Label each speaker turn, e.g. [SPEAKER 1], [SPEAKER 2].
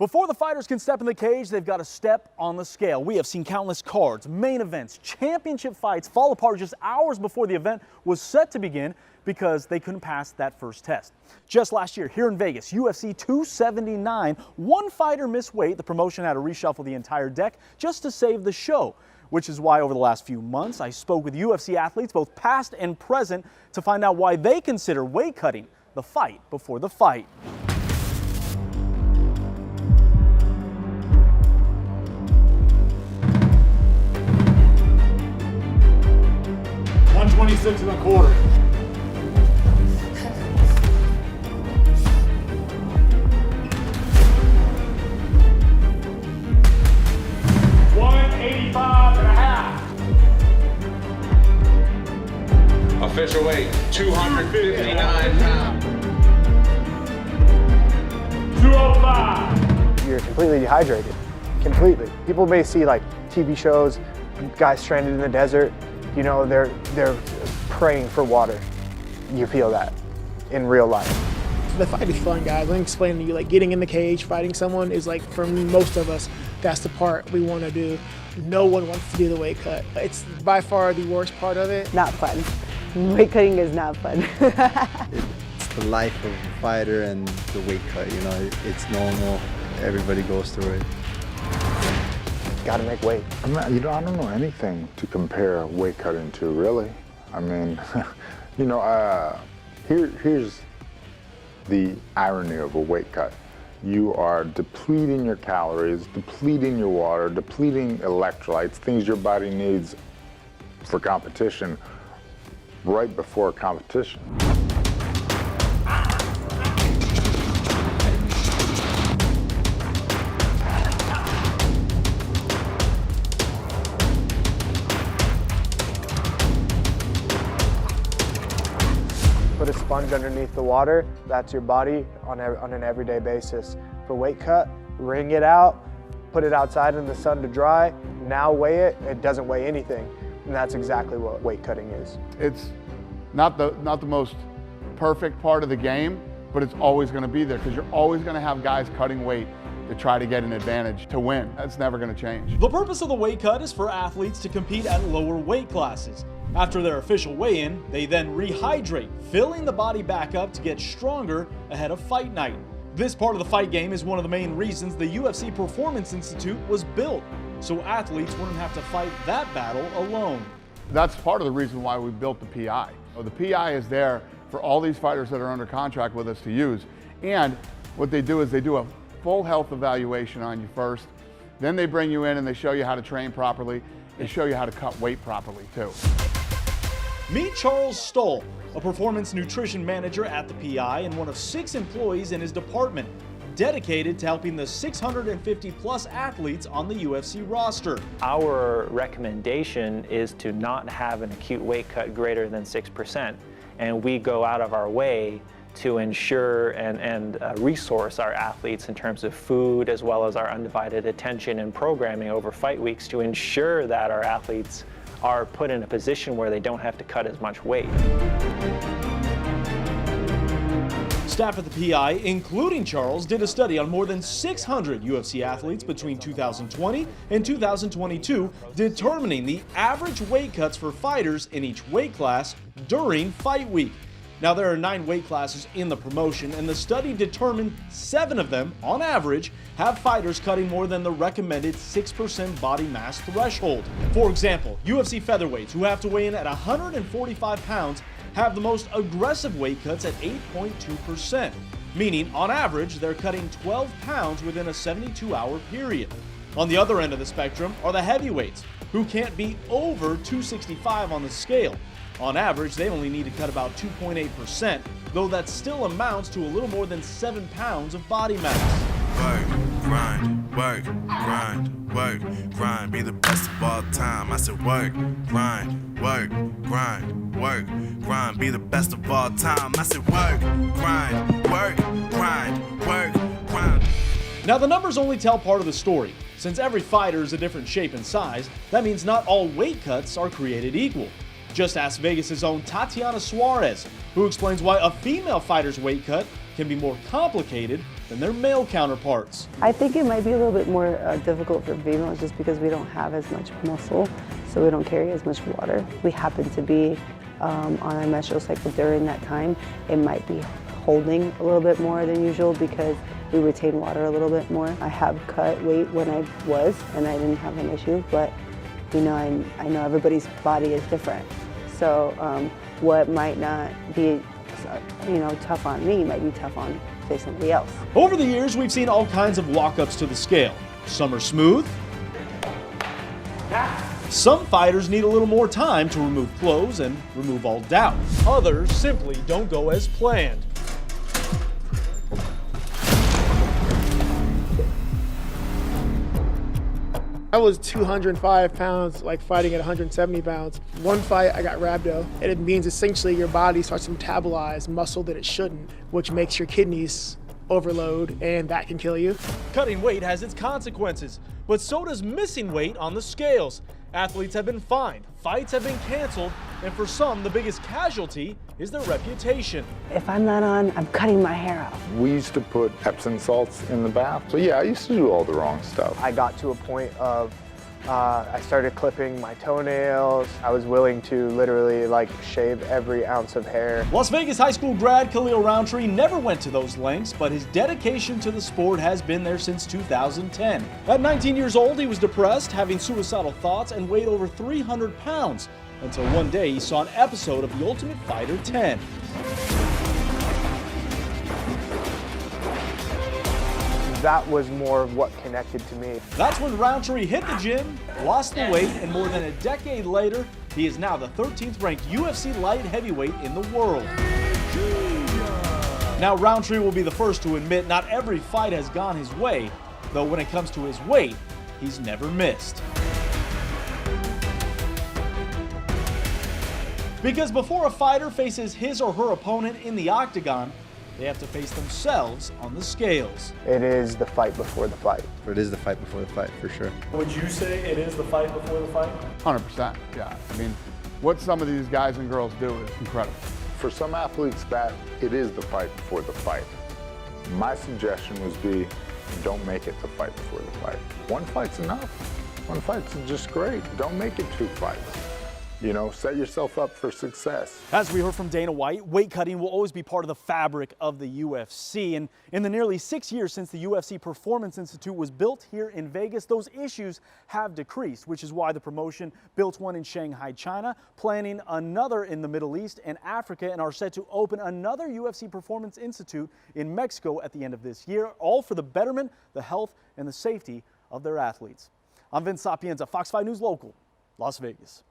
[SPEAKER 1] Before the fighters can step in the cage, they've got to step on the scale. We have seen countless cards, main events, championship fights fall apart just hours before the event was set to begin because they couldn't pass that first test. Just last year here in Vegas, UFC 279, one fighter missed weight. The promotion had to reshuffle the entire deck just to save the show, which is why over the last few months I spoke with UFC athletes, both past and present, to find out why they consider weight cutting the fight before the fight.
[SPEAKER 2] 126 and a quarter. 185 and a half.
[SPEAKER 3] Official weight, 259 pounds.
[SPEAKER 2] 205.
[SPEAKER 4] You're completely dehydrated, completely. People may see like TV shows, guys stranded in the desert, you know, they're praying for water. You feel that in real life.
[SPEAKER 5] The fight is fun, guys. Let me explain to you, like getting in the cage, fighting someone is like, for most of us, that's the part we want to do. No one wants to do the weight cut. It's by far the worst part of it.
[SPEAKER 6] Not fun. Weight cutting is not fun.
[SPEAKER 7] It's the life of a fighter and the weight cut, you know, it's normal. Everybody goes through it.
[SPEAKER 4] Got to make weight.
[SPEAKER 8] I don't know anything to compare weight cutting to, really. I mean, here's the irony of a weight cut. You are depleting your calories, depleting your water, depleting electrolytes, things your body needs for competition, right before a competition.
[SPEAKER 4] Put a sponge underneath the water, that's your body on an everyday basis. For weight cut, wring it out, put it outside in the sun to dry, now weigh it, it doesn't weigh anything. And that's exactly what weight cutting is.
[SPEAKER 2] It's not the most perfect part of the game, but it's always going to be there because you're always going to have guys cutting weight to try to get an advantage to win. That's never going to change.
[SPEAKER 1] The purpose of the weight cut is for athletes to compete at lower weight classes. After their official weigh-in, they then rehydrate, filling the body back up to get stronger ahead of fight night. This part of the fight game is one of the main reasons the UFC Performance Institute was built, so athletes wouldn't have to fight that battle alone.
[SPEAKER 2] That's part of the reason why we built the PI. The PI is there for all these fighters that are under contract with us to use. And what they do is they do a full health evaluation on you first. Then they bring you in and they show you how to train properly. They show you how to cut weight properly too.
[SPEAKER 1] Meet Charles Stoll, a performance nutrition manager at the PI and one of 6 employees in his department, dedicated to helping the 650 plus athletes on the UFC roster.
[SPEAKER 9] Our recommendation is to not have an acute weight cut greater than 6%, and we go out of our way to ensure and resource our athletes in terms of food, as well as our undivided attention and programming over fight weeks to ensure that our athletes are put in a position where they don't have to cut as much weight.
[SPEAKER 1] Staff at the PI, including Charles, did a study on more than 600 UFC athletes between 2020 and 2022, determining the average weight cuts for fighters in each weight class during fight week. Now, there are 9 weight classes in the promotion, and the study determined 7 of them, on average, have fighters cutting more than the recommended 6% body mass threshold. For example, UFC featherweights, who have to weigh in at 145 pounds, have the most aggressive weight cuts at 8.2%, meaning on average they're cutting 12 pounds within a 72-hour period. On the other end of the spectrum are the heavyweights, who can't be over 265 on the scale. On average, they only need to cut about 2.8%, though that still amounts to a little more than 7 pounds of body mass.
[SPEAKER 10] Work, grind, work, grind, work, grind, be the best of all time. I said work, grind, work, grind, work, grind, be the best of all time. I said work, grind, work, grind, work, grind.
[SPEAKER 1] Now, the numbers only tell part of the story. Since every fighter is a different shape and size, that means not all weight cuts are created equal. Just ask Vegas' own Tatiana Suarez, who explains why a female fighter's weight cut can be more complicated than their male counterparts.
[SPEAKER 6] I think it might be a little bit more difficult for females just because we don't have as much muscle, so we don't carry as much water. We happen to be on our menstrual cycle during that time. It might be holding a little bit more than usual because we retain water a little bit more. I have cut weight when I was, and I didn't have an issue, but you know, I know everybody's body is different. So what might not be, you know, tough on me might be tough on, say, somebody else.
[SPEAKER 1] Over the years, we've seen all kinds of walk-ups to the scale. Some are smooth. Some fighters need a little more time to remove clothes and remove all doubt. Others simply don't go as planned.
[SPEAKER 5] I was 205 pounds, like fighting at 170 pounds. One fight, I got rhabdo, and it means essentially your body starts to metabolize muscle that it shouldn't, which makes your kidneys overload, and that can kill you.
[SPEAKER 1] Cutting weight has its consequences, but so does missing weight on the scales. Athletes have been fined, fights have been canceled, and for some, the biggest casualty is their reputation.
[SPEAKER 6] If I'm not on, I'm cutting my hair off.
[SPEAKER 8] We used to put Epsom salts in the bath. So yeah, I used to do all the wrong stuff.
[SPEAKER 4] I got to a point of I started clipping my toenails. I was willing to literally like shave every ounce of hair.
[SPEAKER 1] Las Vegas high school grad Khalil Roundtree never went to those lengths, but his dedication to the sport has been there since 2010. At 19 years old, he was depressed, having suicidal thoughts, and weighed over 300 pounds, until one day he saw an episode of The Ultimate Fighter 10.
[SPEAKER 4] That was more of what connected to me.
[SPEAKER 1] That's when Roundtree hit the gym, lost the weight, and more than a decade later, he is now the 13th ranked UFC light heavyweight in the world. Now Roundtree will be the first to admit not every fight has gone his way, though when it comes to his weight, he's never missed. Because before a fighter faces his or her opponent in the octagon, they have to face themselves on the scales.
[SPEAKER 4] It is the fight before the fight.
[SPEAKER 7] It is the fight before the fight, for sure.
[SPEAKER 1] Would you say it is the fight before the fight?
[SPEAKER 2] 100%, yeah. I mean, what some of these guys and girls do is incredible.
[SPEAKER 8] For some athletes, that it is the fight before the fight. My suggestion would be, don't make it the fight before the fight. One fight's enough. One fight's just great. Don't make it two fights. You know, set yourself up for success.
[SPEAKER 1] As we heard from Dana White, weight cutting will always be part of the fabric of the UFC. And in the nearly 6 years since the UFC Performance Institute was built here in Vegas, those issues have decreased, which is why the promotion built one in Shanghai, China, planning another in the Middle East and Africa, and are set to open another UFC Performance Institute in Mexico at the end of this year, all for the betterment, the health, and the safety of their athletes. I'm Vince Sapienza, Fox 5 News Local, Las Vegas.